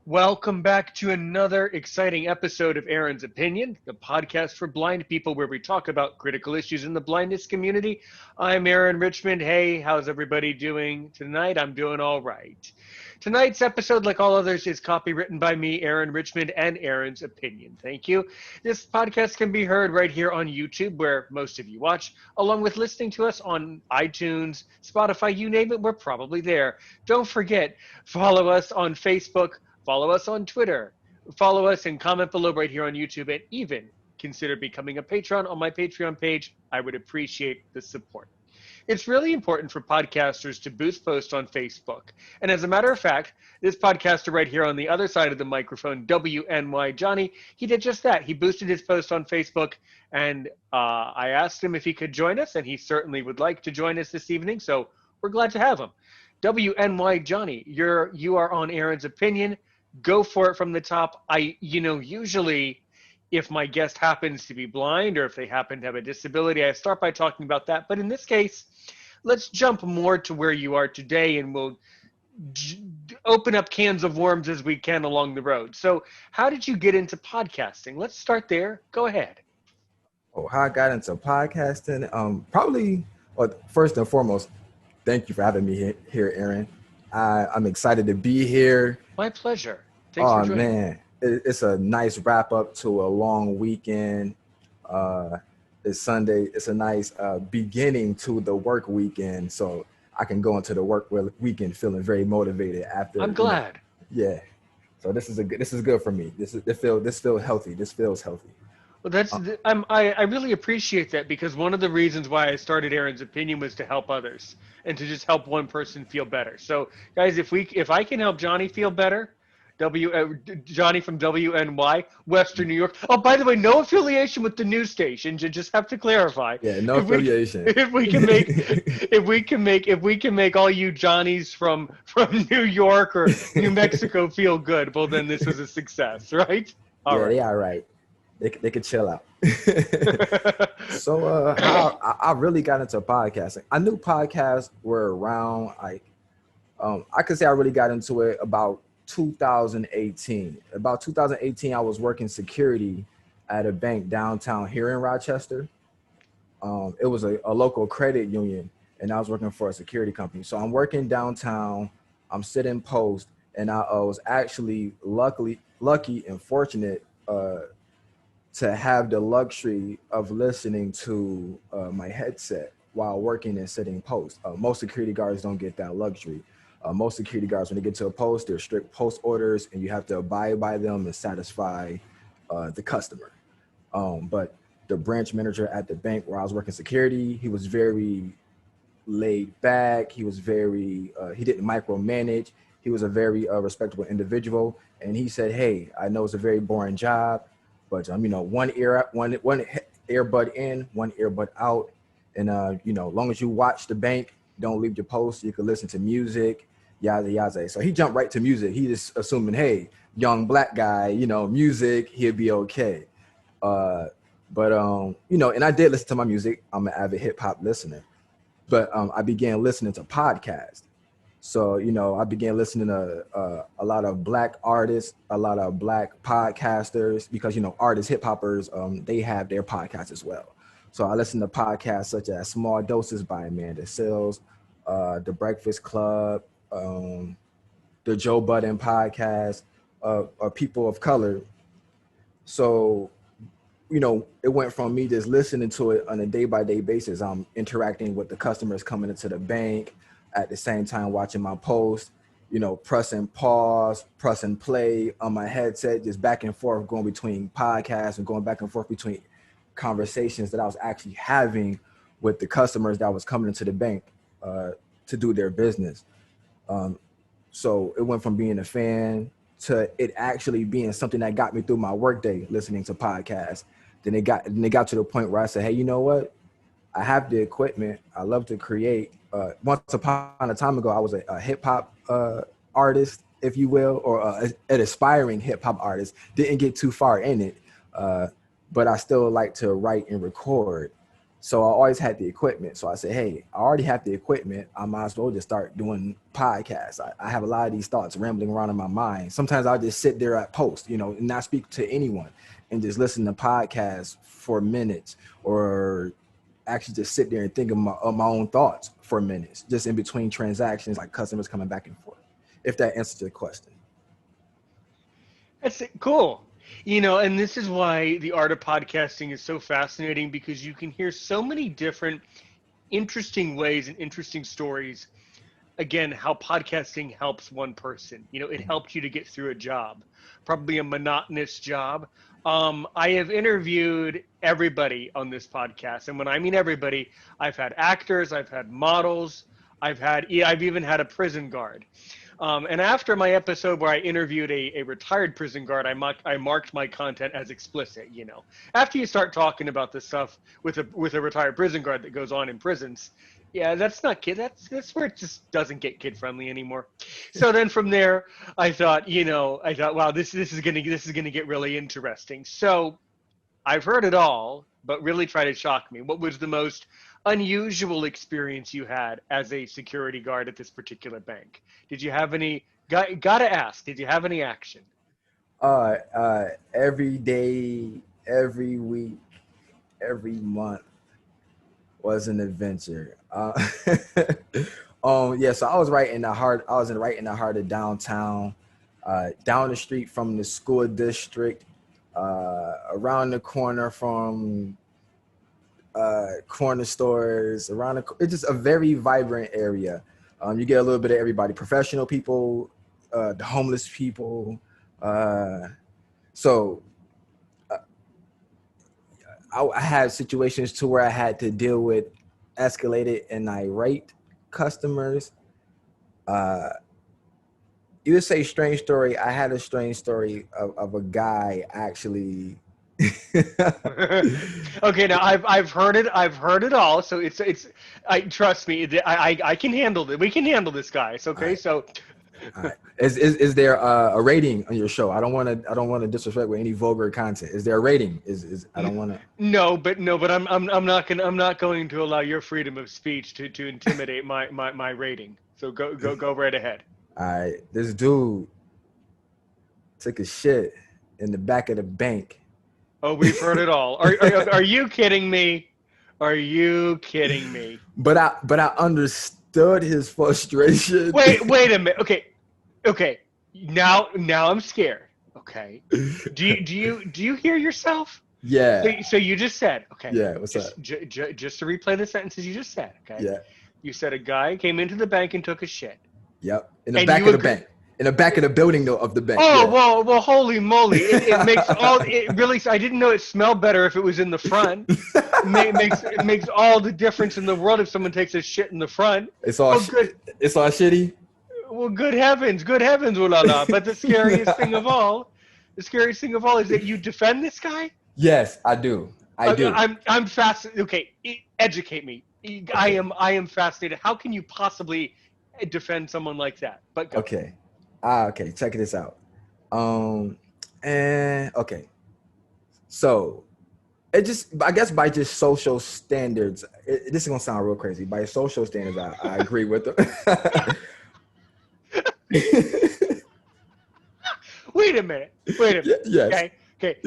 Welcome back to another exciting episode of Aaron's Opinion, the podcast for blind people where we talk about critical issues in the blindness community. I'm Aaron Richmond. Hey, how's everybody doing tonight? I'm doing all right. Tonight's episode, like all others, is copywritten by me, Aaron Richmond, and Aaron's Opinion. Thank you. This podcast can be heard right here on YouTube, where most of you watch, along with listening to us on iTunes, Spotify, you name it, we're probably there. Don't forget, follow us on Facebook. Follow us on Twitter. Follow us and comment below right here on YouTube, and even consider becoming a patron on my Patreon page. I would appreciate the support. It's really important for podcasters to boost posts on Facebook. And as a matter of fact, this podcaster right here on the other side of the microphone, WNY Johnny, he did just that. He boosted his post on Facebook, and I asked him if he could join us, and he certainly would like to join us this evening, so we're glad to have him. WNY Johnny, you are on Aaron's Opinion. Go for it from the top. Usually if my guest happens to be blind or if they happen to have a disability, I start by talking about that. But in this case, let's jump more to where you are today, and we'll open up cans of worms as we can along the road. So how did you get into podcasting? Let's start there. Go ahead. Oh, how I got into podcasting? First and foremost, thank you for having me here, Aaron. I'm excited to be here. My pleasure. Thanks for joining. Man, it's a nice wrap up to a long weekend. It's Sunday. It's a nice beginning to the work weekend, so I can go into the work weekend feeling very motivated after. I'm glad. Yeah. So this is good for me. This feels healthy. This feels healthy. Well, I really appreciate that, because one of the reasons why I started Aaron's Opinion was to help others and to just help one person feel better. So, guys, if I can help Johnny feel better, Johnny from WNY, Western New York. Oh, by the way, no affiliation with the news station. You just have to clarify. Yeah, no affiliation. If we can make all you Johnnies from New York or New Mexico feel good, well, then this is a success, right? All right. They are right. They could chill out. So I really got into podcasting. I knew podcasts were around. I could say I really got into it about 2018. About 2018, I was working security at a bank downtown here in Rochester. It was a local credit union, and I was working for a security company. So I'm working downtown. I'm sitting post, and I was actually lucky and fortunate to have the luxury of listening to my headset while working and sitting post. Most security guards don't get that luxury. Most security guards, when they get to a post, they're strict post orders, and you have to abide by them and satisfy the customer. But the branch manager at the bank where I was working security, he was very laid back. He was he didn't micromanage. He was a very respectable individual. And he said, hey, I know it's a very boring job, but one earbud in, one earbud out. And long as you watch the bank, don't leave your post, you can listen to music, yada yada. So he jumped right to music. He just assuming, hey, young black guy, music, he'll be okay. And I did listen to my music. I'm an avid hip hop listener, but I began listening to podcasts. So, I began listening to a lot of black artists, a lot of black podcasters, because, artists, hip hoppers, they have their podcasts as well. So I listened to podcasts such as Small Doses by Amanda Seales, The Breakfast Club, the Joe Budden podcast, People of Color. So, it went from me just listening to it on a day-by-day basis. I'm interacting with the customers coming into the bank, at the same time watching my post, pressing pause, pressing play on my headset, just back and forth, going between podcasts and going back and forth between conversations that I was actually having with the customers that was coming into the bank to do their business. So it went from being a fan to it actually being something that got me through my workday, listening to podcasts. Then it got to the point where I said, hey, you know what? I have the equipment. I love to create. Once upon a time ago, I was a hip hop artist, if you will, or an aspiring hip hop artist. Didn't get too far in it, but I still like to write and record. So I always had the equipment. So I said, hey, I already have the equipment. I might as well just start doing podcasts. I have a lot of these thoughts rambling around in my mind. Sometimes I'll just sit there at post, you know, and not speak to anyone and just listen to podcasts for minutes, or actually just sit there and think of my own thoughts for minutes, just in between transactions, like customers coming back and forth, if that answers your question. That's cool. You know, and this is why the art of podcasting is so fascinating, because you can hear so many different interesting ways and interesting stories. Again, how podcasting helps one person. You know, it helped you to get through a job, probably a monotonous job. I have interviewed everybody on this podcast, and when I mean everybody, I've had actors, I've had models, I've even had a prison guard. And after my episode where I interviewed a retired prison guard, I marked my content as explicit. You know, after you start talking about this stuff with a retired prison guard that goes on in prisons, yeah, that's not kid. That's where it just doesn't get kid friendly anymore. So then from there, wow, this is gonna get really interesting. So I've heard it all, but really try to shock me. What was the most unusual experience you had as a security guard at this particular bank? Did you have any? Gotta ask. Did you have any action? Every day, every week, every month was an adventure. Yeah. So I was right in the heart. I was right in the heart of downtown, down the street from the school district, around the corner from corner stores. It's just a very vibrant area. You get a little bit of everybody: professional people, the homeless people. So I had situations to where I had to deal with escalated and irate customers. You would say strange story. I had a strange story of a guy actually. Okay, now I've heard it. I've heard it all. So I trust me. I can handle it. We can handle this, guys. Okay, Right. so Right. Is there a rating on your show? I don't want to disrespect with any vulgar content. Is there a rating? Is I don't want to. no, but I'm not going to allow your freedom of speech to intimidate my rating. So go right ahead. All right, this dude took a shit in the back of the bank. Oh, we've heard it all. Are you kidding me? Are you kidding me? But I understood his frustration. Wait a minute. Okay. Now I'm scared. Okay. Do you hear yourself? Yeah. So you just said, okay. Yeah. What's just, up? just to replay the sentences you just said, okay? Yeah. You said a guy came into the bank and took a shit. Yep. In the And back you of the agree- bank. In the back of the building though of the bank. Oh, Yeah. well, holy moly! It makes all. It really. I didn't know it smelled better if it was in the front. It makes all the difference in the world if someone takes a shit in the front. It's all good. It's all shitty. Well, good heavens, ooh la la! But the scariest thing of all is that you defend this guy. Yes, I do. I do. I'm fascinated. Okay, educate me. I am fascinated. How can you possibly defend someone like that? But go. Okay. Okay, check this out. And okay. So I guess by just social standards, this is gonna sound real crazy. By social standards, I agree with them. Wait a minute. Yes. Okay.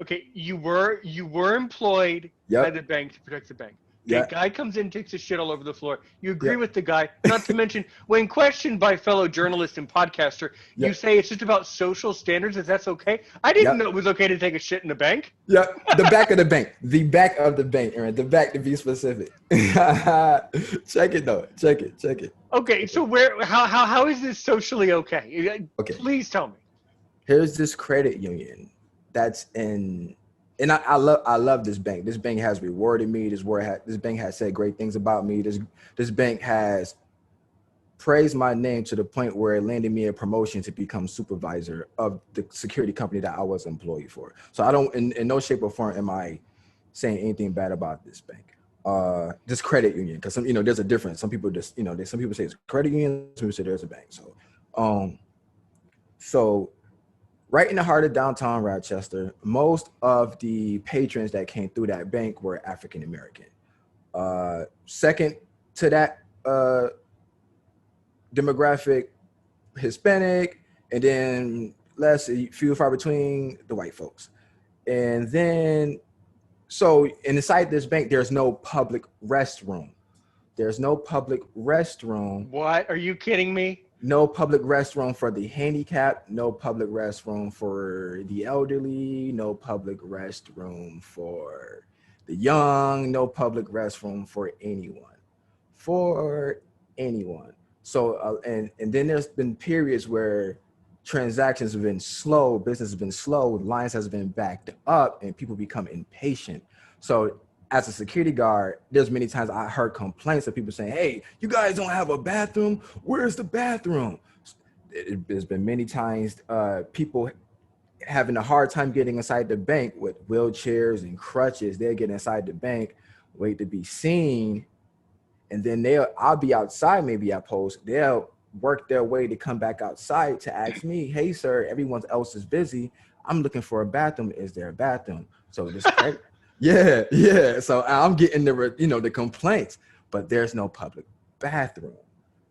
Okay. You were employed by the bank to protect the bank. Okay, guy comes in, takes his shit all over the floor. You agree with the guy. Not to mention, when questioned by fellow journalist and podcaster, you say it's just about social standards. That's okay. I didn't know it was okay to take a shit in the bank. Yeah, the back of the bank. The back of the bank, Aaron. The back, to be specific. Check it though. Check it. Okay, so how is this socially okay? Okay. Please tell me. Here's this credit union that's in. And I love this bank. This bank has rewarded me. This bank has said great things about me. This bank has praised my name to the point where it landed me a promotion to become supervisor of the security company that I was employed for. So I don't, in no shape or form, am I saying anything bad about this bank. This credit union, because there's a difference. Some people just, some people say it's a credit union. Some people say there's a bank. So right in the heart of downtown Rochester, most of the patrons that came through that bank were African American. Second to that demographic, Hispanic, and then few far between the white folks. And then, so inside this bank, there's no public restroom. There's no public restroom. What? Are you kidding me? No public restroom for the handicapped, no public restroom for the elderly, no public restroom for the young, no public restroom for anyone. For anyone. So, and then there's been periods where transactions have been slow, business has been slow, lines has been backed up, and people become impatient. So as a security guard, there's many times I heard complaints of people saying, hey, you guys don't have a bathroom? Where's the bathroom? There's been many times people having a hard time getting inside the bank with wheelchairs and crutches. They'll get inside the bank, wait to be seen, and then I'll be outside maybe at post. They'll work their way to come back outside to ask me, hey, sir, everyone else is busy. I'm looking for a bathroom. Is there a bathroom? So this Yeah. So I'm getting the complaints, but there's no public bathroom.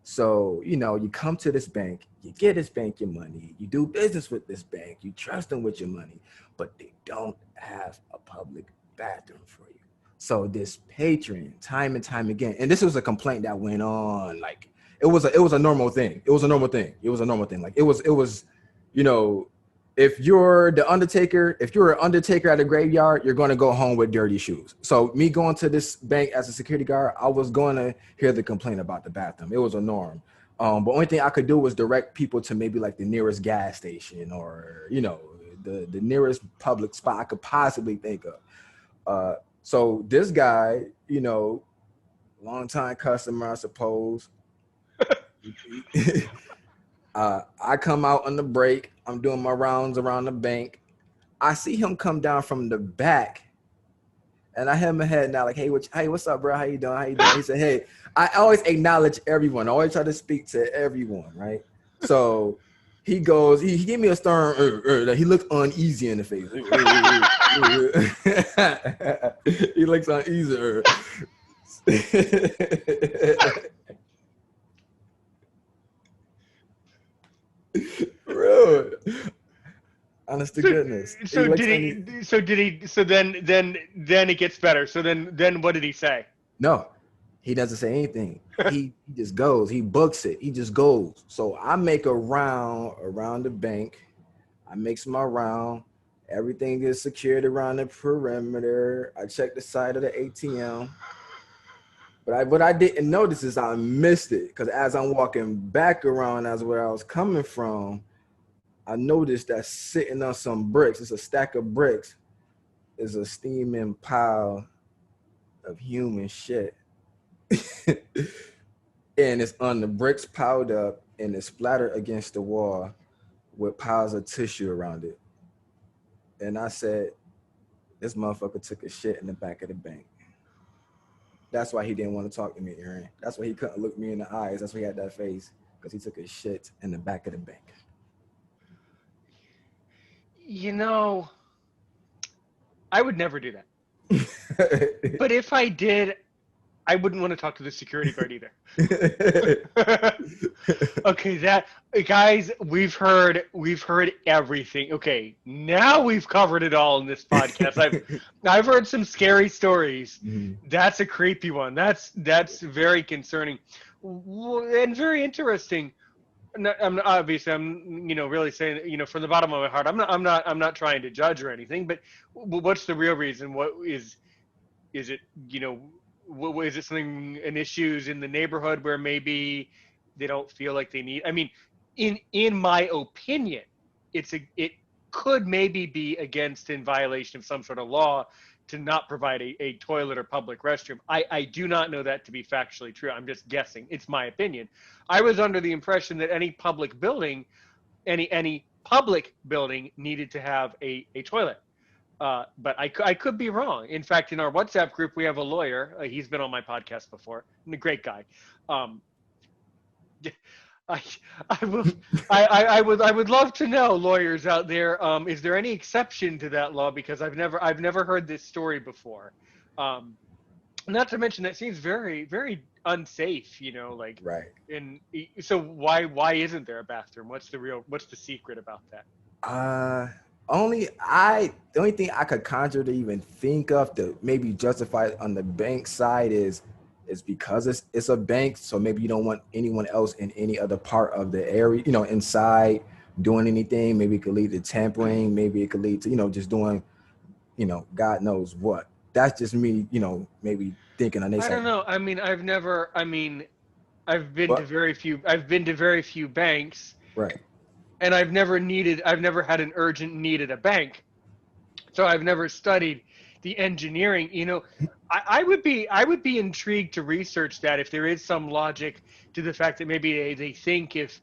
So, you come to this bank, you get this bank your money, you do business with this bank, you trust them with your money, but they don't have a public bathroom for you. So this patron, time and time again, and this was a complaint that went on, like it was a normal thing. It was a normal thing. Like it was, if you're an undertaker at a graveyard, you're going to go home with dirty shoes. So me going to this bank as a security guard, I was going to hear the complaint about the bathroom. It was a norm. But only thing I could do was direct people to maybe like the nearest gas station or, the nearest public spot I could possibly think of. So this guy, longtime customer, I suppose. I come out on the break. I'm doing my rounds around the bank. I see him come down from the back, and I hit my head now like, hey, what's up, bro? How you doing? He said, hey, I always acknowledge everyone. I always try to speak to everyone, right? So he goes, he gave me a stern, he looked uneasy in the face. He looks uneasy. Bro, honest to goodness. So then it gets better. So then what did he say? No, he doesn't say anything. He just goes. He books it. He just goes. So I make a round around the bank. I make my round. Everything is secured around the perimeter. I check the side of the ATM. But what I didn't notice is I missed it, because as I'm walking back around as where I was coming from, I noticed that sitting on some bricks, it's a stack of bricks, is a steaming pile of human shit. And it's on the bricks piled up, and it's splattered against the wall with piles of tissue around it. And I said, this motherfucker took a shit in the back of the bank. That's why he didn't want to talk to me, Aaron. That's why he couldn't look me in the eyes. That's why he had that face, because he took a shit in the back of the bank. I would never do that. But if I did, I wouldn't want to talk to the security guard either. Okay, guys, we've heard everything. Okay, now we've covered it all in this podcast. I've heard some scary stories. Mm-hmm. That's a creepy one. That's very concerning and very interesting. I'm obviously really saying, from the bottom of my heart, I'm not trying to judge or anything, but what's the real reason? What is it, is it something, an issues in the neighborhood where maybe they don't feel like they need? I mean, in my opinion, it could maybe be against, in violation of some sort of law, to not provide a toilet or public restroom. I do not know that to be factually true. I'm just guessing. It's my opinion. I was under the impression that any public building needed to have a toilet. But I could be wrong. In fact, in our WhatsApp group, we have a lawyer. He's been on my podcast before. And a great guy. I would love to know, lawyers out there, is there any exception to that law? Because I've never heard this story before. Not to mention that seems very, very unsafe, like, Right. in so why isn't there a bathroom? What's the secret about that? Uh, the only thing I could conjure to even think of to maybe justify it on the bank side is because it's a bank, so maybe you don't want anyone else in any other part of the area, inside doing anything. Maybe it could lead to tampering. Maybe it could lead to just doing, God knows what. That's just me, maybe thinking on this I don't side. know. I mean, I've been to But very few banks, right, and I've never had an urgent need at a bank. So I've never studied the engineering. I would be intrigued to research that, if there is some logic to the fact that maybe they think if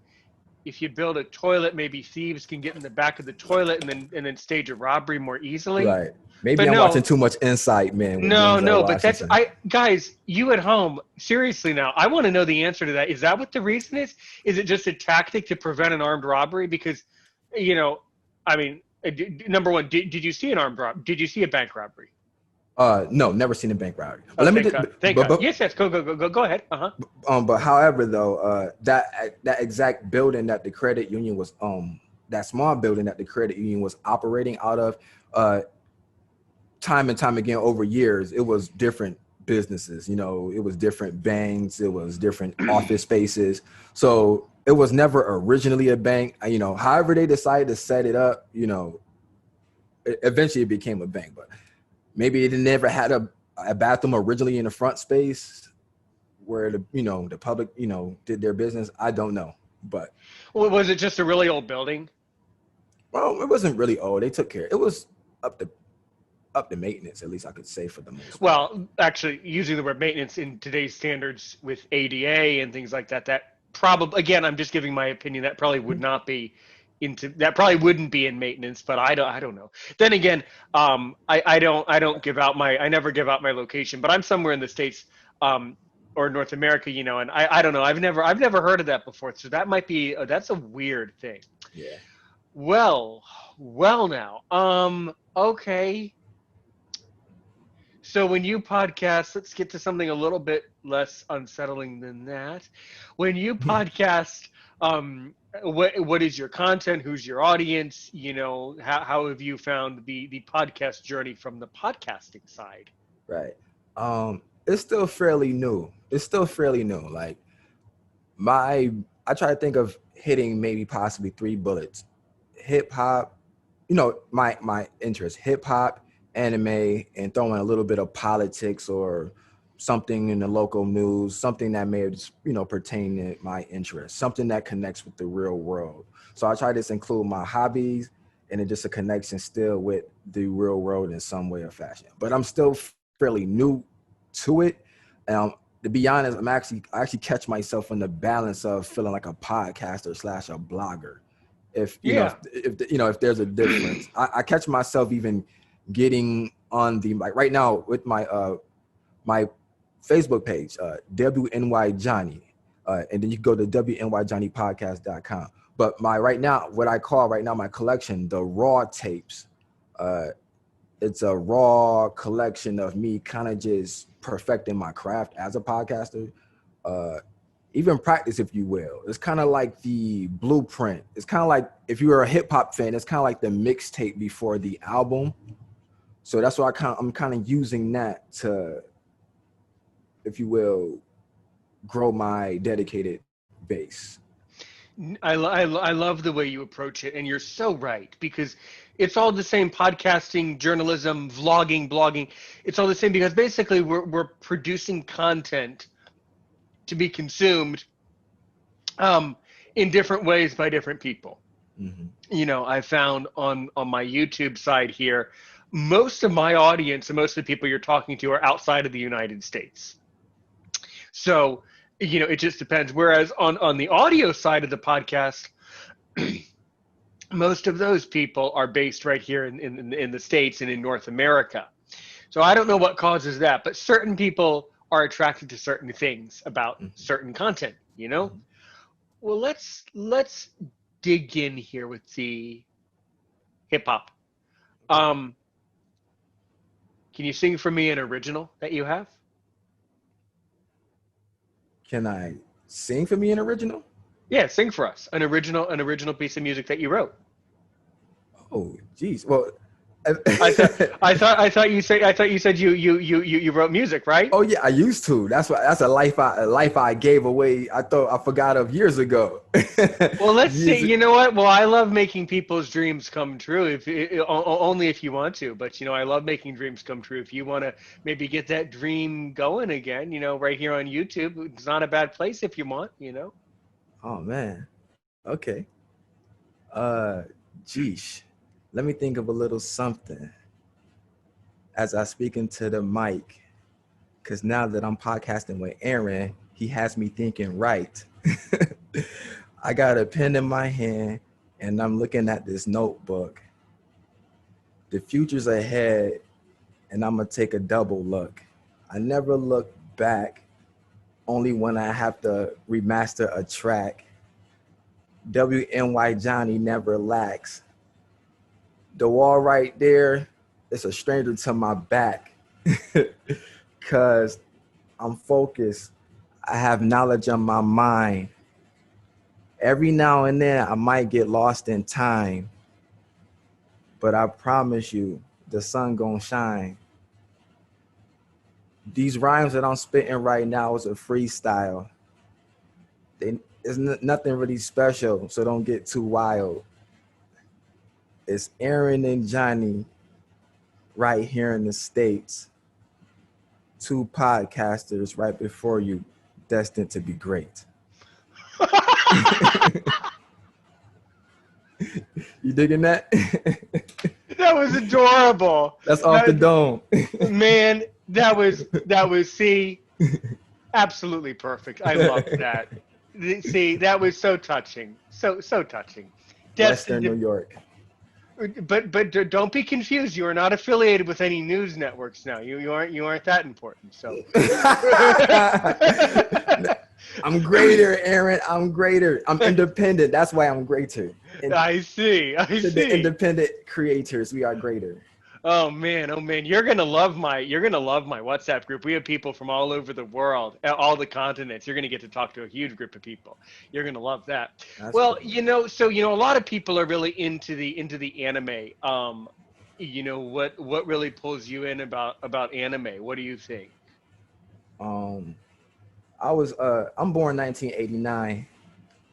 you build a toilet, maybe thieves can get in the back of the toilet and then stage a robbery more easily. right. Maybe But I'm watching no, too much Inside Man with no, Denzel no. But Washington. guys, you at home, seriously now, I want to know the answer to that. Is that what the reason is? Is it just a tactic to prevent an armed robbery? Because, you know, I mean, number one, did you see an armed robbery? Did you see a bank robbery? No, never seen a bank robbery. But Oh, let me, thank God. Thank God. Yes, yes. Go ahead. Uh huh. but however though, that exact building that the credit union was, that small building that the credit union was operating out of, time and time again over years, it was different businesses. It was different banks, it was different office spaces. So it was never originally a bank. However they decided to set it up, eventually it became a bank. But maybe it never had a bathroom originally in the front space where the public did their business. I don't know, but Well, was it just a really old building? well, it wasn't really old. They took care. It was up to maintenance, at least I could say, for the most part. Well, actually, using the word maintenance in today's standards with ADA and things like that, that probably, again, I'm just giving my opinion. That probably would not be that probably wouldn't be in maintenance, but I don't know. Then again, I don't give out I never give out my location, but I'm somewhere in the States, or North America, and I don't know. I've never heard of that before. So that might be, that's a weird thing. Yeah. Well now, okay. So when you podcast, let's get to something a little bit less unsettling than that. When you podcast, what is your content? Who's your audience? How have you found the podcast journey from the podcasting side? Right. It's still fairly new. Like I try to think of hitting maybe possibly 3 bullets. Hip hop, my interest, hip hop, anime, and throwing a little bit of politics or something in the local news, something that may pertain to my interest, something that connects with the real world. So I try to include my hobbies and then just a connection still with the real world in some way or fashion. But I'm still fairly new to it. To be honest, I actually catch myself in the balance of feeling like a podcaster slash a blogger. If Yeah. if there's a difference, I catch myself even getting on the, like, right now with my Facebook page, WNY Johnny, and then you can go to WNYJohnnyPodcast.com. But what I call right now my collection, the raw tapes, it's a raw collection of me kind of just perfecting my craft as a podcaster. Even practice, if you will. It's kind of like the blueprint. It's kind of like, if you were a hip hop fan, it's kind of like the mixtape before the album. So that's why I'm kind of using that to, if you will, grow my dedicated base. I love the way you approach it, and you're so right, because it's all the same: podcasting, journalism, vlogging, blogging. It's all the same because basically we're producing content to be consumed, in different ways by different people. Mm-hmm. I found on my YouTube side here, most of my audience and most of the people you're talking to are outside of the United States. So, it just depends. Whereas on the audio side of the podcast, most of those people are based right here in the States and in North America. So I don't know what causes that, but certain people are attracted to certain things about Mm-hmm. certain content, Mm-hmm. Well, let's dig in here with the hip hop. Um, can you sing for me an original that you have? Can I sing for me an original? Yeah, sing for us an original piece of music that you wrote. Oh, geez. Well, I thought you said you wrote music, right? oh yeah, I used to. That's a life I gave away. I thought I forgot of years ago. Well, let's see. Years. You know what? Well, I love making people's dreams come true. If only if you want to, but I love making dreams come true. If you want to maybe get that dream going again, right here on YouTube, it's not a bad place if you want. Oh man. Okay. Uh, geesh. Let me think of a little something as I speak into the mic. Because now that I'm podcasting with Aaron, he has me thinking right. I got a pen in my hand and I'm looking at this notebook. The future's ahead and I'm going to take a double look. I never look back, only when I have to remaster a track. WNY Johnny never lacks. The wall right there is a stranger to my back. Because I'm focused. I have knowledge on my mind. Every now and then, I might get lost in time. But I promise you, the sun gonna shine. These rhymes that I'm spitting right now is a freestyle. It's nothing really special, so don't get too wild. It's Aaron and Johnny right here in the States. Two podcasters right before you, destined to be great. You digging that? That was adorable. That's off the dome. Man, that was see, absolutely perfect. I love that. See, that was so touching. So touching. Western New York. But don't be confused. You are not affiliated with any news networks now. You aren't that important. So I'm greater, Aaron. I'm greater. I'm independent. That's why I'm greater. I see. The independent creators, we are greater. Oh man, you're gonna love my WhatsApp group. We have people from all over the world, all the continents. You're gonna get to talk to a huge group of people. You're gonna love that. That's well, cool. So a lot of people are really into the anime. What really pulls you in about anime? What do you think? I'm born 1989.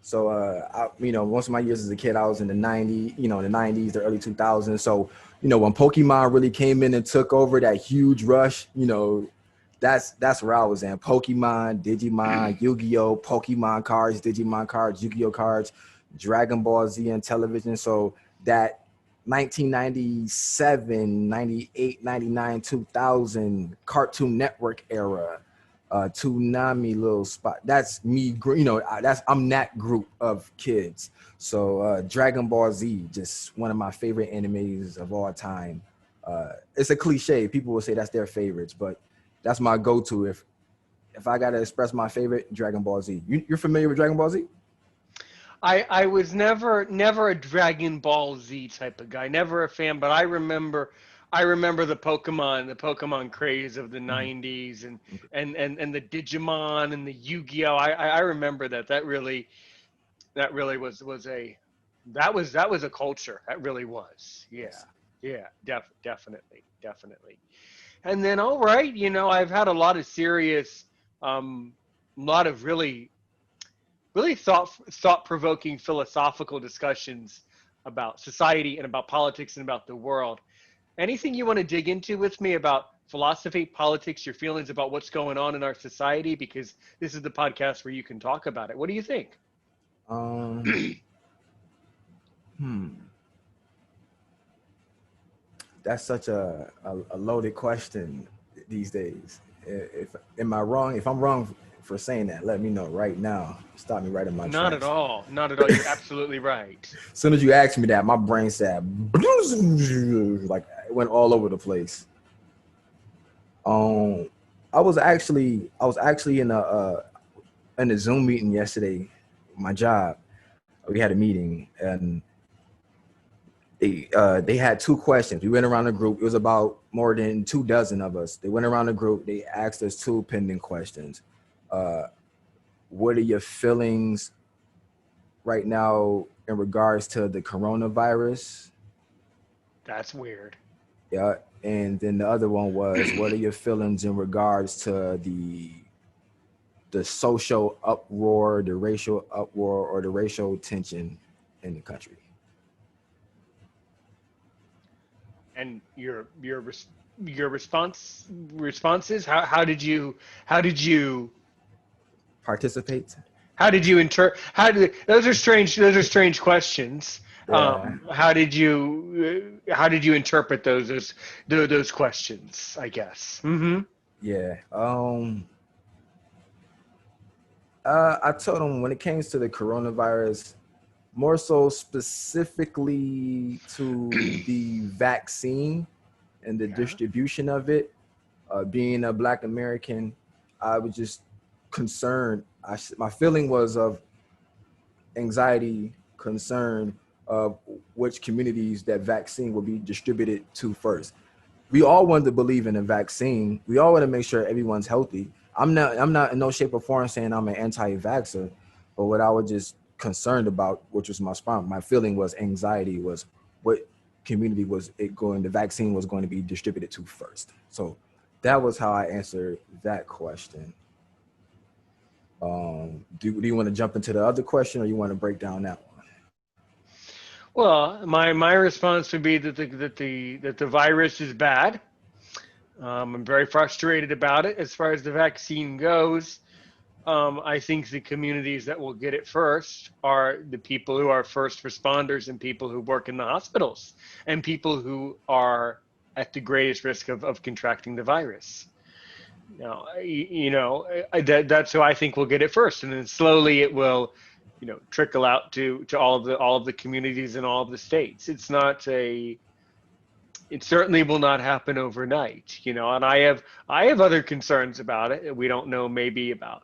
So, most of my years as a kid, I was in the 90s, the 90s, the early 2000s. So, when Pokemon really came in and took over that huge rush, that's where I was in. Pokemon, Digimon, Yu-Gi-Oh, Pokemon cards, Digimon cards, Yu-Gi-Oh cards, Dragon Ball Z and television. So that 1997, 98, 99, 2000 Cartoon Network era, Toonami little spot. That's me, I'm that group of kids. So Dragon Ball Z, just one of my favorite animes of all time. It's a cliche. People will say that's their favorites, but that's my go-to. If I gotta express my favorite, Dragon Ball Z. You're familiar with Dragon Ball Z? I was never a Dragon Ball Z type of guy. Never a fan, but I remember the Pokemon craze of the 90s and the Digimon and the Yu-Gi-Oh. I remember that. That really was a culture. That really was. Yeah, definitely. And then, all right, I've had a lot of serious, lot of really thought-provoking philosophical discussions about society and about politics and about the world. Anything you want to dig into with me about philosophy, politics, your feelings about what's going on in our society? Because this is the podcast where you can talk about it. What do you think? That's such a loaded question these days. If I'm wrong for saying that, let me know right now. Stop me right in my tracks. Not at all. You're absolutely right. As soon as you asked me that, my brain said, like it went all over the place. I was actually in a Zoom meeting yesterday, my job. We had a meeting and they had two questions. We went around the group. It was about more than 24 of us. They went around the group. They asked us two pending questions. what are your feelings right now in regards to the coronavirus? That's weird. Yeah. And then the other one was, what are your feelings in regards to the social uproar, the racial uproar, or the racial tension in the country? And your responses, how did you Participate? those are strange questions. Yeah. How did you interpret those questions, I guess? Yeah. I told him when it came to the coronavirus, more so specifically to the vaccine and the Yeah. distribution of it. Being a Black American, I was just concerned. My feeling was of anxiety, concern of which communities that vaccine will be distributed to first. We all want to believe in a vaccine. We all want to make sure everyone's healthy. I'm not in no shape or form saying I'm an anti-vaxxer, but what I was just concerned about, which was my feeling was anxiety, was what community was it going, the vaccine was going to be distributed to first. So that was how I answered that question. Do you want to jump into the other question, or you want to break down that one? Well, my response would be that the virus is bad. I'm very frustrated about it. As far as the vaccine goes, I think the communities that will get it first are the people who are first responders and people who work in the hospitals and people who are at the greatest risk of contracting the virus. Now, that's who I think will get it first, and then slowly it will, trickle out to all of the communities in all of the states. It certainly will not happen overnight, and I have other concerns about it. We don't know, maybe about,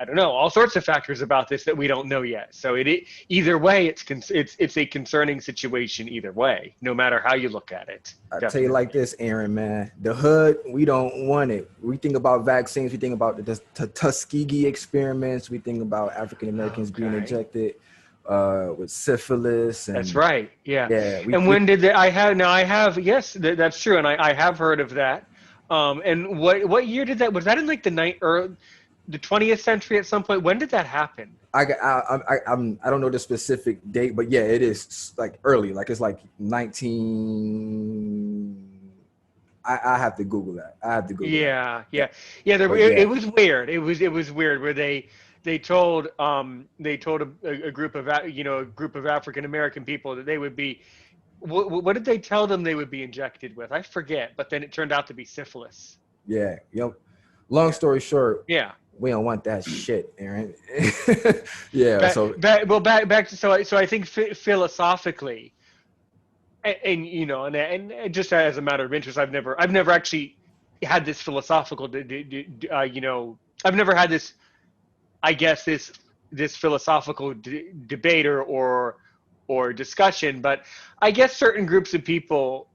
I don't know, all sorts of factors about this that we don't know yet. So either way, it's a concerning situation either way, no matter how you look at it. I tell you like this, Aaron, man, the hood, we don't want it. We think about vaccines. We think about the Tuskegee experiments. We think about African Americans being injected with syphilis. That's right. Yeah. Yeah. When did yes, that's true. And I have heard of that. And what year did that, was that in like the 20th century at some point? When did that happen? I don't know the specific date, but yeah, it is like early, like it's like 19. I have to Google that. Yeah. It was weird. It was weird where they told a group of African American people that they would be, what did they tell them they would be injected with? I forget, but then it turned out to be syphilis. Yeah. Long story short. Yeah. We don't want that shit, Aaron. Yeah. Back to so I think philosophically, and just as a matter of interest, I've never actually had this philosophical, I've never had this, I guess, this philosophical debate or discussion, but I guess certain groups of people,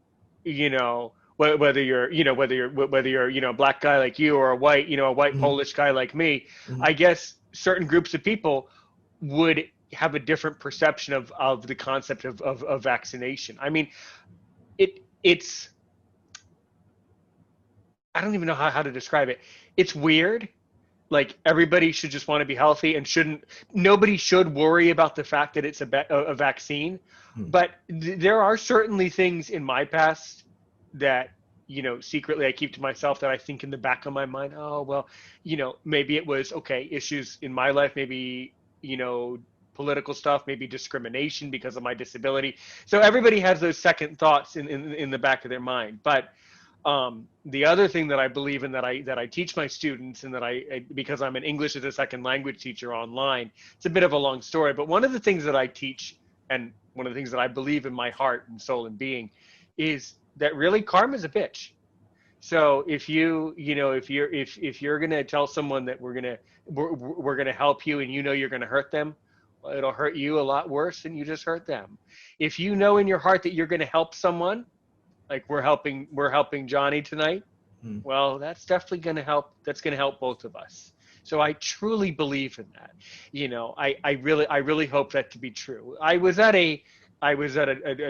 whether you're a black guy like you or a white Mm-hmm. Polish guy like me, Mm-hmm. I guess certain groups of people would have a different perception of the concept of vaccination. I mean, it's I don't even know how to describe it. It's weird. Like, everybody should just want to be healthy and nobody should worry about the fact that it's a vaccine. But there are certainly things in my past that, secretly I keep to myself, that I think in the back of my mind, oh, well, maybe it was, issues in my life, maybe, political stuff, maybe discrimination because of my disability. So everybody has those second thoughts in the back of their mind. But the other thing that I believe in, that I teach my students, and that because I'm an English as a second language teacher online, it's a bit of a long story, but one of the things that I teach, and one of the things that I believe in my heart and soul and being, is that really karma's a bitch. So if you're gonna tell someone that we're gonna help you, and you're gonna hurt them, well, it'll hurt you a lot worse than you just hurt them. If you know in your heart that you're gonna help someone, like we're helping Johnny tonight, well, that's definitely gonna help. That's gonna help both of us. So I truly believe in that. I really hope that to be true. I was at a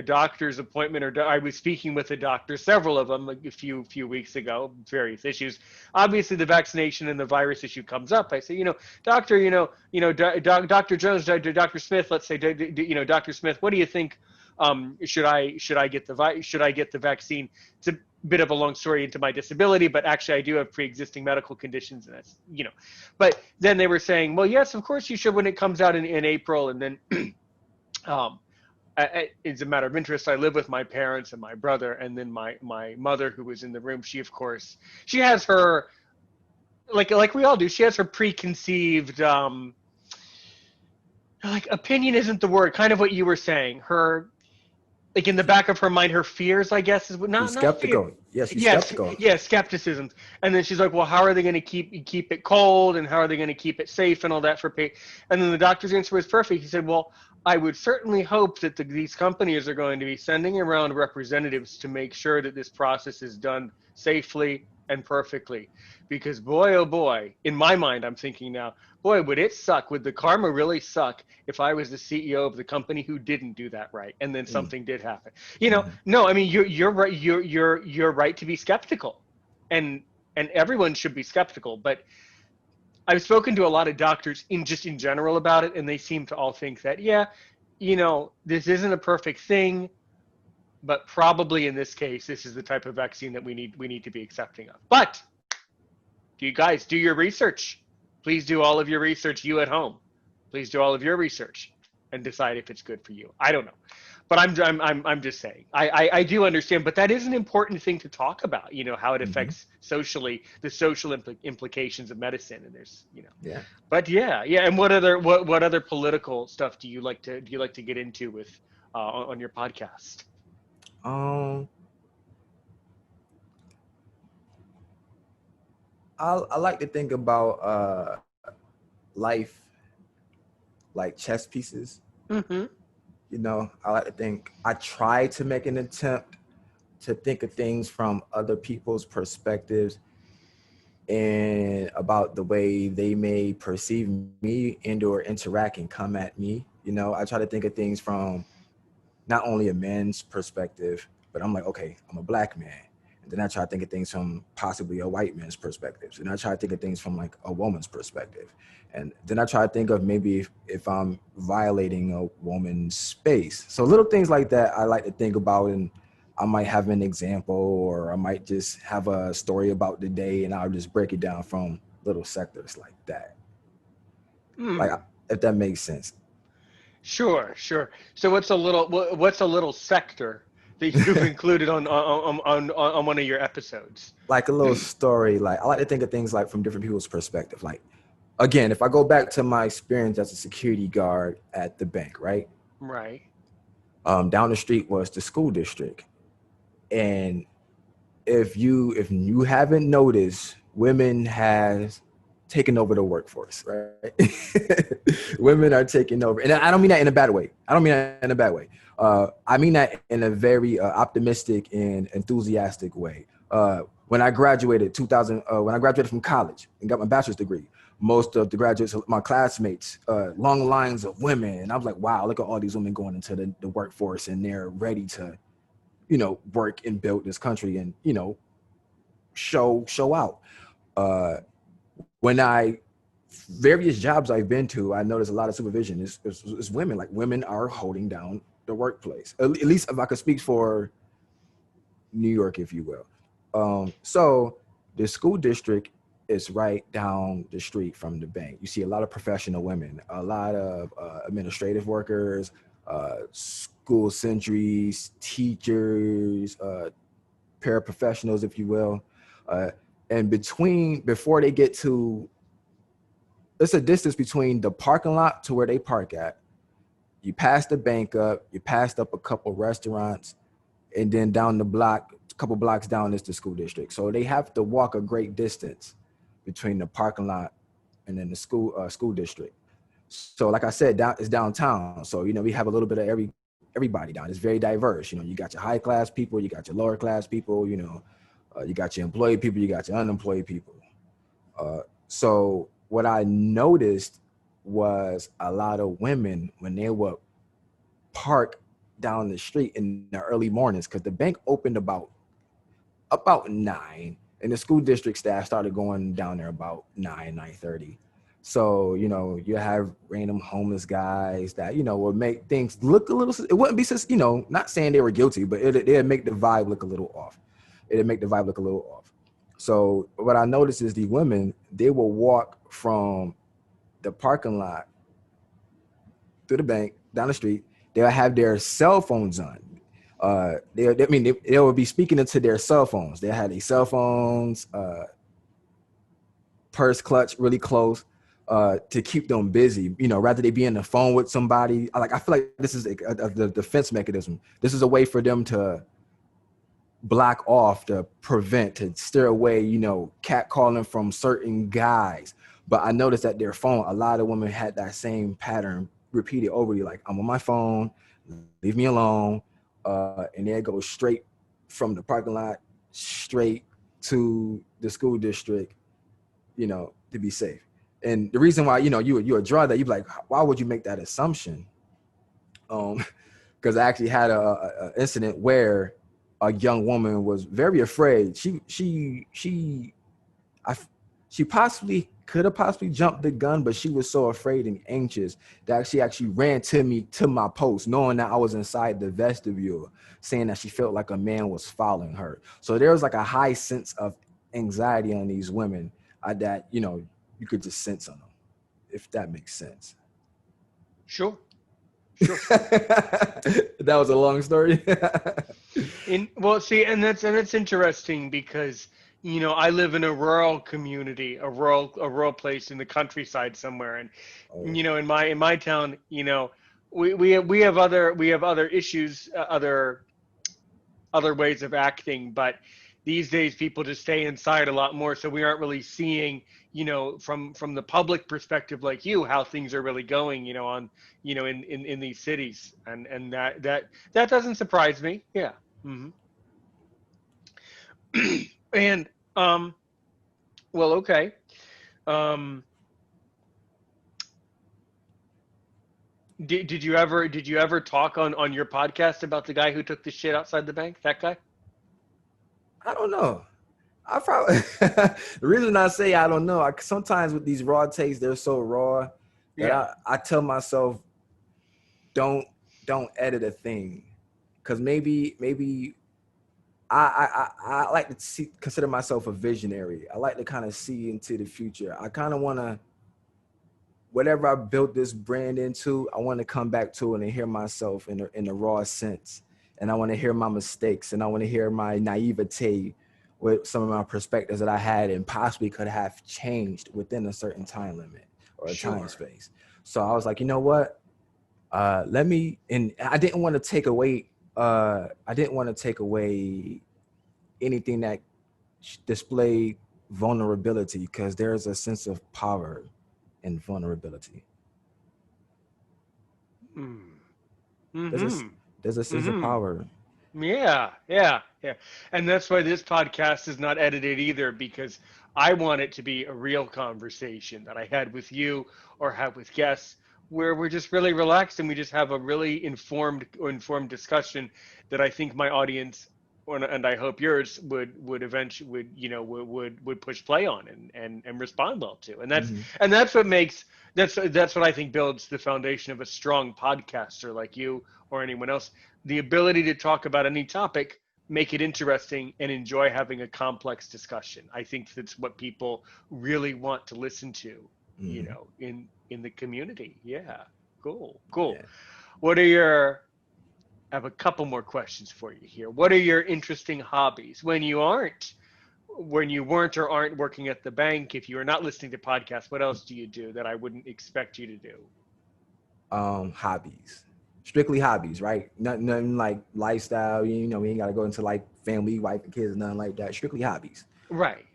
doctor's appointment, or I was speaking with a doctor, several of them, like a few weeks ago, various issues. Obviously, the vaccination and the virus issue comes up. I say, doctor, Doctor Jones, Doctor Smith, let's say, Doctor Smith, what do you think? Should I get the vaccine? It's a bit of a long story into my disability, but actually I do have pre-existing medical conditions, and that's But then they were saying, well, yes, of course you should when it comes out in April, and then. It's a matter of interest. I live with my parents and my brother, and then my mother, who was in the room. She, of course, she has her, like we all do. She has her preconceived, opinion isn't the word. Kind of what you were saying. Her, in the back of her mind, her fears, I guess, is not skeptical. Fear. Yes, she's yes, skeptical. Yes, skepticism. And then she's like, well, how are they going to keep it cold, and how are they going to keep it safe, and all that for pay? And then the doctor's answer was perfect. He said, well, I would certainly hope that these companies are going to be sending around representatives to make sure that this process is done safely and perfectly. Because boy, oh boy, in my mind, I'm thinking now, boy, would it suck, would the karma really suck if I was the CEO of the company who didn't do that right, and then something did happen. No, I mean, you're right. You're right to be skeptical, and everyone should be skeptical. But I've spoken to a lot of doctors in general about it, and they seem to all think that, this isn't a perfect thing, but probably in this case, this is the type of vaccine that we need to be accepting of. But do you guys do your research? Please do all of your research, you at home. Please do all of your research and decide if it's good for you. I don't know. But I'm just saying. I do understand, but that is an important thing to talk about. How it affects socially, the social implications of medicine, and there's Yeah. But yeah. And what other political stuff do you like to get into with on your podcast? I like to think about life like chess pieces. Mm-hmm. I like to think, I try to make an attempt to think of things from other people's perspectives and about the way they may perceive me and or interact and come at me. I try to think of things from not only a man's perspective, but I'm like, okay, I'm a black man. And then I try to think of things from possibly a white man's perspective. And I try to think of things from like a woman's perspective. And then I try to think of maybe if I'm violating a woman's space. So little things like that I like to think about, and I might have an example, or I might just have a story about the day, and I'll just break it down from little sectors like that. Like, if that makes sense. Sure. So what's a little sector that you've included on one of your episodes? Like a little story. Like, I like to think of things like from different people's perspective. Like, again, if I go back to my experience as a security guard at the bank, right? Right. Down the street was the school district. And if you haven't noticed, women has taken over the workforce, right? Women are taking over. And I don't mean that in a bad way. I mean that in a very optimistic and enthusiastic way. When I graduated from college and got my bachelor's degree, most of the graduates, my classmates, long lines of women. And I was like, wow, look at all these women going into the workforce, and they're ready to, work and build this country and, show out. Various jobs I've been to, I noticed a lot of supervision is women. Like, women are holding down the workplace. At least if I could speak for New York, if you will. So the school district is right down the street from the bank. You see a lot of professional women, a lot of administrative workers, school sentries, teachers, paraprofessionals, if you will. And before they get to, it's a distance between the parking lot to where they park at. You pass the bank up, you passed up a couple restaurants, and then down the block, a couple blocks down is the school district. So they have to walk a great distance between the parking lot and then the school district. So like I said, it's downtown. So, we have a little bit of everybody down. It's very diverse. You got your high class people, you got your lower class people, you got your employed people, you got your unemployed people. So what I noticed was a lot of women when they would park down the street in the early mornings, because the bank opened about 9, and the school district staff started going down there about 9:30. So, you have random homeless guys that, would make things look a little, it wouldn't be, not saying they were guilty, but it'd make the vibe look a little off. So what I noticed is the women, they will walk from the parking lot to the bank down the street. They'll have their cell phones on. They will be speaking into their cell phones. They had their cell phones, purse clutch really close, to keep them busy. Rather they be on the phone with somebody. I feel like this is the defense mechanism. This is a way for them to block off, to prevent, to steer away, catcalling from certain guys. But I noticed that their phone, a lot of women had that same pattern repeated over you. Like, I'm on my phone, leave me alone. And they go straight from the parking lot straight to the school district, to be safe. And the reason why, you would draw that, you'd be like, why would you make that assumption? Because I actually had a incident where a young woman was very afraid. She could have possibly jumped the gun, but she was so afraid and anxious that she actually ran to my post, knowing that I was inside the vestibule, saying that she felt like a man was following her. So there was like a high sense of anxiety on these women that, you could just sense on them, if that makes sense. Sure. That was a long story. And that's interesting because I live in a rural community, a rural place in the countryside somewhere, and in my town, we have other issues, other ways of acting, but these days people just stay inside a lot more, so we aren't really seeing, from the public perspective like you, how things are really going, in these cities, and that doesn't surprise me. Yeah. Mm-hmm. And well, okay. Did you ever talk on your podcast about the guy who took the shit outside the bank? That guy? I don't know. I probably the reason I say I don't know, sometimes with these raw takes, they're so raw that I tell myself, don't edit a thing, because maybe I like to consider myself a visionary. I like to kind of see into the future. I kind of want to, whatever I built this brand into, I want to come back to it and hear myself in the raw sense. And I want to hear my mistakes, and I want to hear my naivete with some of my perspectives that I had and possibly could have changed within a certain time limit or a time space. So I was like, you know what? And I didn't want to take away anything that displayed vulnerability, because there's a sense of power in vulnerability. Mm-hmm. There's a sense of power. Yeah. And that's why this podcast is not edited either, because I want it to be a real conversation that I had with you or have with guests, where we're just really relaxed and we just have a really informed discussion that I think my audience, and I hope yours, would eventually would push play on and respond well to. And that's what I think builds the foundation of a strong podcaster like you or anyone else. The ability to talk about any topic, make it interesting, and enjoy having a complex discussion. I think that's what people really want to listen to, in the community. Yeah. Cool. Yeah. I have a couple more questions for you here. What are your interesting hobbies when you weren't or aren't working at the bank? If you are not listening to podcasts, what else do you do that I wouldn't expect you to do? Hobbies. Strictly hobbies, right? Nothing like lifestyle. We ain't got to go into like family, wife, and kids, nothing like that. Strictly hobbies. Right.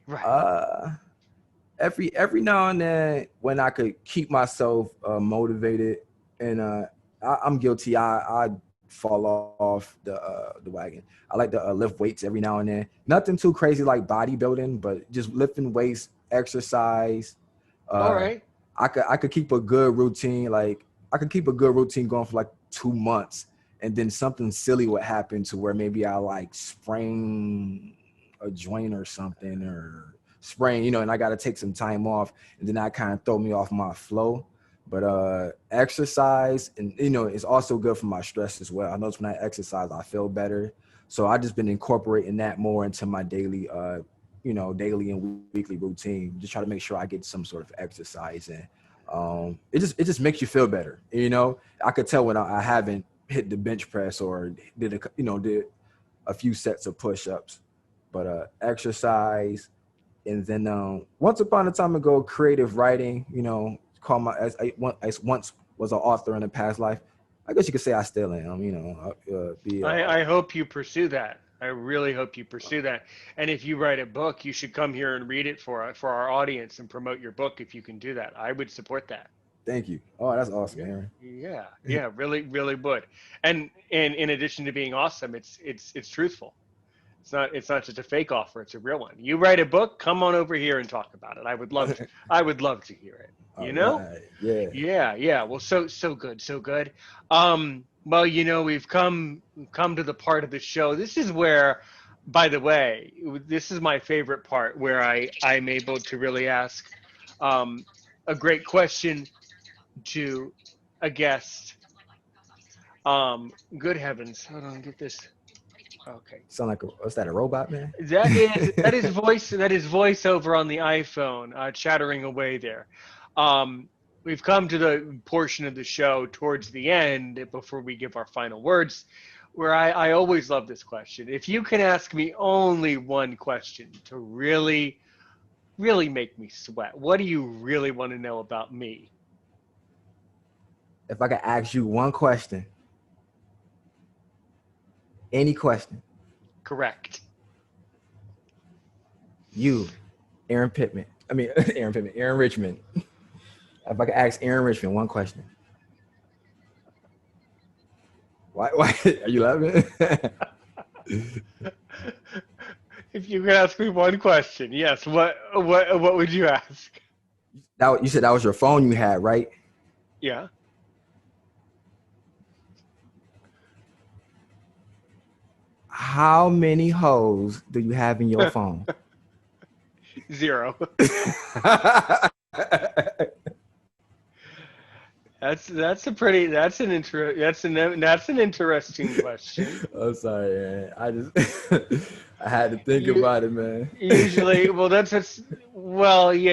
Every now and then, when I could keep myself motivated, and I'm guilty. I fall off the wagon. I like to lift weights every now and then. Nothing too crazy like bodybuilding, but just lifting weights, exercise, All right. I could keep a good routine. Like I could keep a good routine going for like 2 months, and then something silly would happen to where maybe I like sprain a joint or something, or sprain, and I got to take some time off, and then that kind of throw me off my flow. But exercise, and it's also good for my stress as well. I notice when I exercise, I feel better. So I just been incorporating that more into my daily daily and weekly routine. Just try to make sure I get some sort of exercise in. It just makes you feel better. I could tell when I haven't hit the bench press or did a few sets of push-ups. But exercise, and then once upon a time ago, creative writing. Call my as I once was an author in a past life. I guess you could say I still am. I hope you pursue that. I really hope you pursue that. And if you write a book, you should come here and read it for our audience and promote your book if you can do that. I would support that. Thank you. Oh, that's awesome, Aaron. Yeah, really, really would. And in addition to being awesome, it's truthful. It's not just a fake offer, it's a real one. You write a book, come on over here and talk about it. I would love to hear it. Right. Yeah. Well, so good, so good. Well, we've come to the part of the show. This is where, by the way, this is my favorite part, where I'm able to really ask a great question to a guest. Good heavens, hold on, get this. Okay. Sound like what's that? A robot, man? That is voiceover on the iPhone, chattering away there. We've come to the portion of the show towards the end, before we give our final words, where I always love this question. If you can ask me only one question to really, really make me sweat, what do you really want to know about me? If I could ask you one question, any question. Correct. You, Aaron Richmond. If I could ask Aaron Richmond one question. Why are you laughing? If you could ask me one question, yes, what would you ask? You said that was your phone you had, right? Yeah. How many hoes do you have in your phone? 0. That's an interesting question. I'm sorry, man. I had to think about it, man. Usually,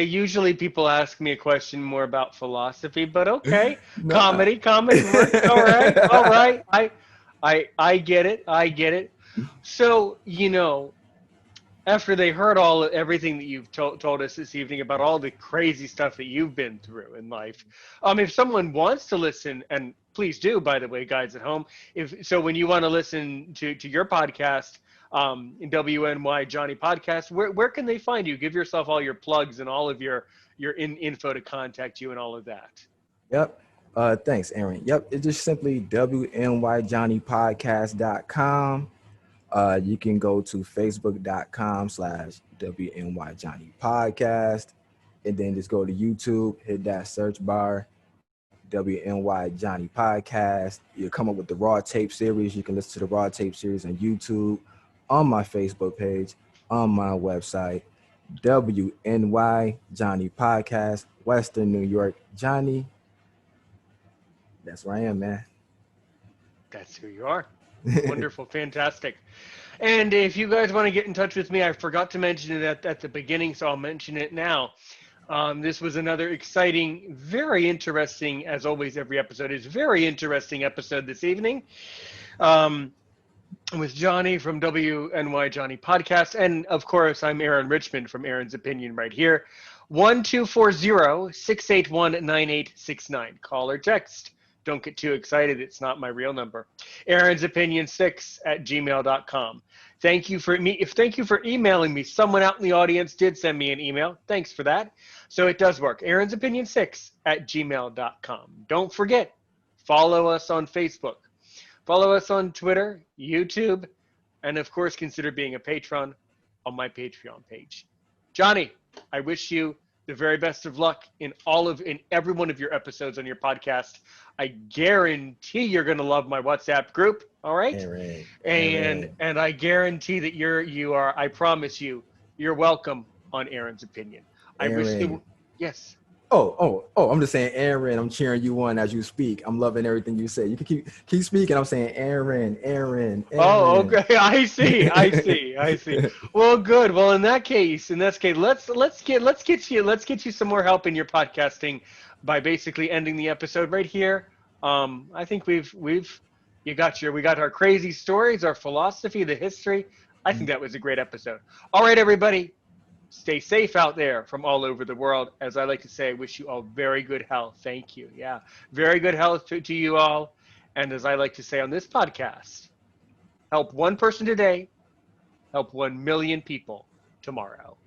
usually people ask me a question more about philosophy, but okay. No. Comedy works. All right. I get it. So, after they heard everything that you've told us this evening about all the crazy stuff that you've been through in life, if someone wants to listen, and please do, by the way, guys at home, when you want to listen to your podcast, WNY Johnny Podcast, where can they find you? Give yourself all your plugs and all of your info to contact you and all of that. Yep. Thanks, Aaron. Yep. It's just simply WNYJohnnyPodcast.com. You can go to facebook.com/WNYJohnnyPodcast, and then just go to YouTube, hit that search bar, WNY Johnny Podcast. You'll come up with the Raw Tape series. You can listen to the Raw Tape series on YouTube, on my Facebook page, on my website, WNY Johnny Podcast, Western New York. Johnny, that's where I am, man. That's who you are. Wonderful. Fantastic. And if you guys want to get in touch with me, I forgot to mention it at the beginning, so I'll mention it now. This was another exciting, very interesting, as always, every episode is very interesting episode this evening. With Johnny from WNY Johnny Podcast. And of course, I'm Aaron Richmond from Aaron's Opinion right here. 1240-681-9869. Call or text. Don't get too excited. It's not my real number. Aaron's Opinion 6@gmail.com. Thank you for emailing me. Someone out in the audience did send me an email. Thanks for that. So it does work. Aaron's Opinion 6@gmail.com. Don't forget, follow us on Facebook. Follow us on Twitter, YouTube, and of course, consider being a patron on my Patreon page. Johnny, I wish you the very best of luck in every one of your episodes on your podcast. I guarantee you're going to love my WhatsApp group. All right. Aaron, And I guarantee that you are, I promise you're welcome on Aaron's Opinion. I wish Aaron. yes. Oh, I'm just saying, Aaron, I'm cheering you on as you speak. I'm loving everything you say. You can keep speaking. I'm saying, Aaron. Oh, okay. I see. Well, good. Well, in that case, let's get you some more help in your podcasting by basically ending the episode right here. I think we got our crazy stories, our philosophy, the history. I think that was a great episode. All right, everybody. Stay safe out there from all over the world. As I like to say, I wish you all very good health. Thank you. Yeah, very good health to you all. And as I like to say on this podcast, help one person today, help 1 million people tomorrow.